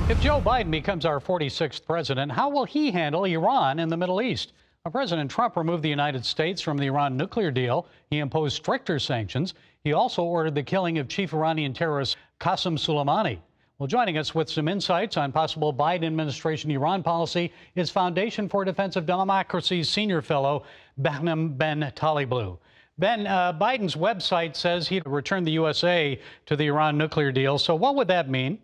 If Joe Biden becomes our 46th president, how will he handle Iran in the Middle East? President Trump removed the United States from the Iran nuclear deal. He imposed stricter sanctions. He also ordered the killing of chief Iranian terrorist Qasem Soleimani. Well, joining us with some insights on possible Biden administration Iran policy is Foundation for Defense of Democracy's senior fellow, Behnam Ben Taliblu. Ben, Biden's website says he'd return the USA to the Iran nuclear deal. So what would that mean?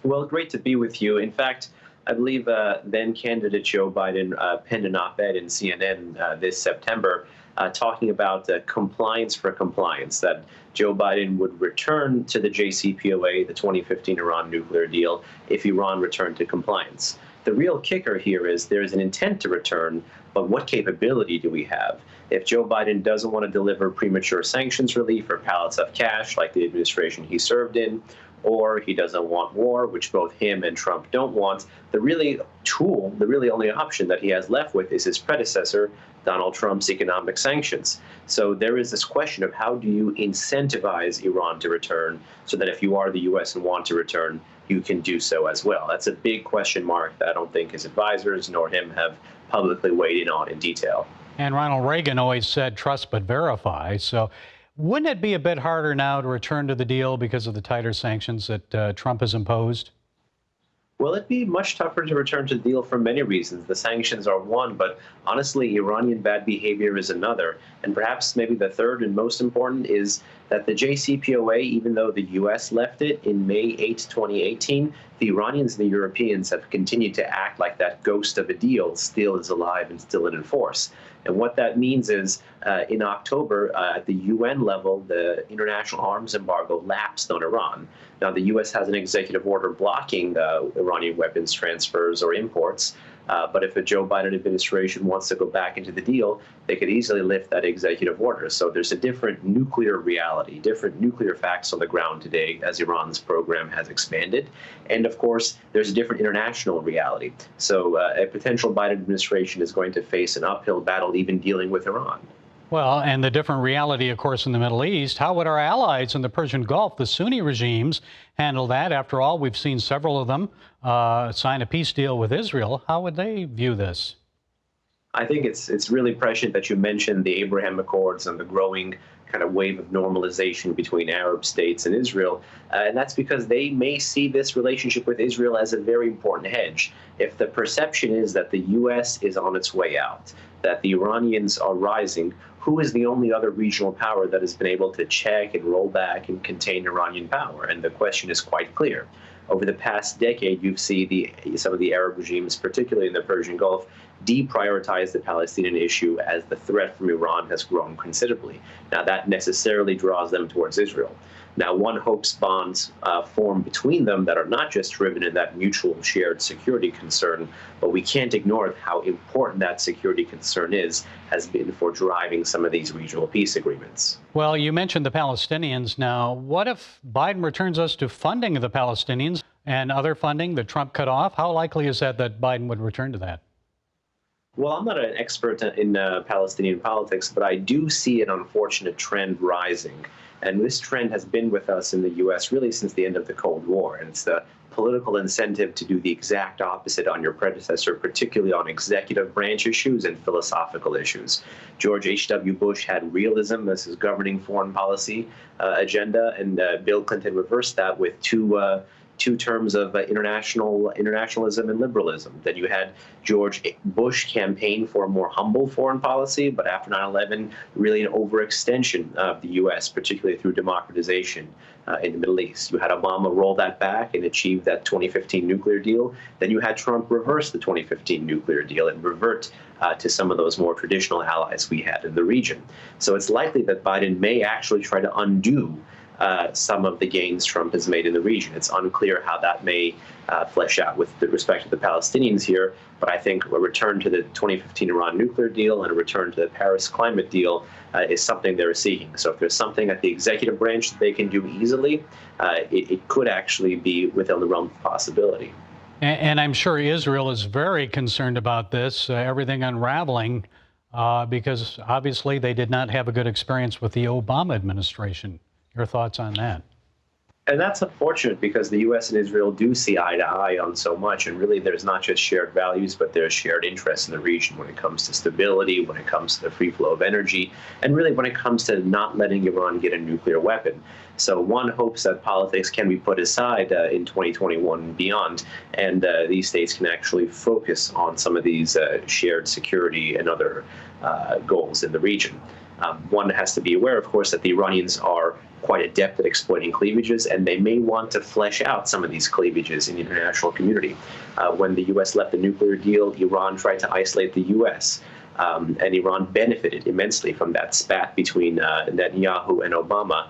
Well, great to be with you. In fact, I believe then candidate Joe Biden penned an op-ed in CNN this September talking about compliance for compliance, that Joe Biden would return to the JCPOA, the 2015 Iran nuclear deal, if Iran returned to compliance. The real kicker here is there's an intent to return, but what capability do we have? If Joe Biden doesn't want to deliver premature sanctions relief or pallets of cash like the administration he served in, or he doesn't want war, which both him and Trump don't want, the really only option that he has left with is his predecessor, Donald Trump's economic sanctions. So there is this question of how do you incentivize Iran to return so that if you are the U.S. and want to return, you can do so as well. That's a big question mark that I don't think his advisors nor him have publicly weighed in on in detail. And Ronald Reagan always said, trust but verify. So wouldn't it be a bit harder now to return to the deal because of the tighter sanctions that Trump has imposed? Well, it'd be much tougher to return to the deal for many reasons. The sanctions are one, but honestly, Iranian bad behavior is another. And perhaps maybe the third and most important is that the JCPOA, even though the U.S. left it in May 8, 2018, the Iranians and the Europeans have continued to act like that ghost of a deal still is alive and still in force. And what that means is in October, at the UN level, the international arms embargo lapsed on Iran. Now, the U.S. has an executive order blocking Iranian weapons transfers or imports. But if a Joe Biden administration wants to go back into the deal, they could easily lift that executive order. So there's a different nuclear reality, different nuclear facts on the ground today as Iran's program has expanded. And of course, there's a different international reality. So a potential Biden administration is going to face an uphill battle even dealing with Iran. Well, and the different reality, of course, in the Middle East. How would our allies in the Persian Gulf, the Sunni regimes, handle that? After all, we've seen several of them sign a peace deal with Israel. How would they view this? I think it's really prescient that you mentioned the Abraham Accords and the growing kind of wave of normalization between Arab states and Israel. And that's because they may see this relationship with Israel as a very important hedge. If the perception is that the U.S. is on its way out, that the Iranians are rising, who is the only other regional power that has been able to check and roll back and contain Iranian power? And the question is quite clear. Over the past decade, you've seen some of the Arab regimes, particularly in the Persian Gulf, deprioritize the Palestinian issue as the threat from Iran has grown considerably. Now, that necessarily draws them towards Israel. Now, one hopes bonds form between them that are not just driven in that mutual shared security concern, but we can't ignore how important that security concern has been for driving some of these regional peace agreements. Well, you mentioned the Palestinians. Now, what if Biden returns us to funding the Palestinians and other funding that Trump cut off? How likely is that Biden would return to that? Well, I'm not an expert in Palestinian politics, but I do see an unfortunate trend rising. And this trend has been with us in the U.S. really since the end of the Cold War. And it's the political incentive to do the exact opposite on your predecessor, particularly on executive branch issues and philosophical issues. George H.W. Bush had realism as his governing foreign policy agenda, and Bill Clinton reversed that with two terms of internationalism and liberalism. Then you had George Bush campaign for a more humble foreign policy, but after 9/11, really an overextension of the U.S., particularly through democratization in the Middle East. You had Obama roll that back and achieve that 2015 nuclear deal. Then you had Trump reverse the 2015 nuclear deal and revert to some of those more traditional allies we had in the region. So it's likely that Biden may actually try to undo some of the gains Trump has made in the region. It's unclear how that may flesh out with respect to the Palestinians here, but I think a return to the 2015 Iran nuclear deal and a return to the Paris climate deal is something they're seeking. So if there's something at the executive branch that they can do easily, it could actually be within the realm of possibility. And I'm sure Israel is very concerned about this, everything unraveling, because obviously they did not have a good experience with the Obama administration. Your thoughts on that? And that's unfortunate because the U.S. and Israel do see eye to eye on so much. And really, there's not just shared values, but there's shared interests in the region when it comes to stability, when it comes to the free flow of energy, and really when it comes to not letting Iran get a nuclear weapon. So one hopes that politics can be put aside in 2021 and beyond, and these states can actually focus on some of these shared security and other goals in the region. One has to be aware, of course, that the Iranians are quite adept at exploiting cleavages, and they may want to flesh out some of these cleavages in the international community. When the U.S. left the nuclear deal, Iran tried to isolate the U.S., and Iran benefited immensely from that spat between Netanyahu and Obama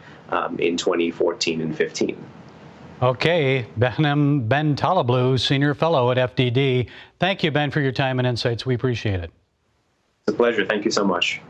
in 2014 and 15. Okay, Behnam Ben Talablu, Senior Fellow at FDD. Thank you, Ben, for your time and insights. We appreciate it. It's a pleasure. Thank you so much.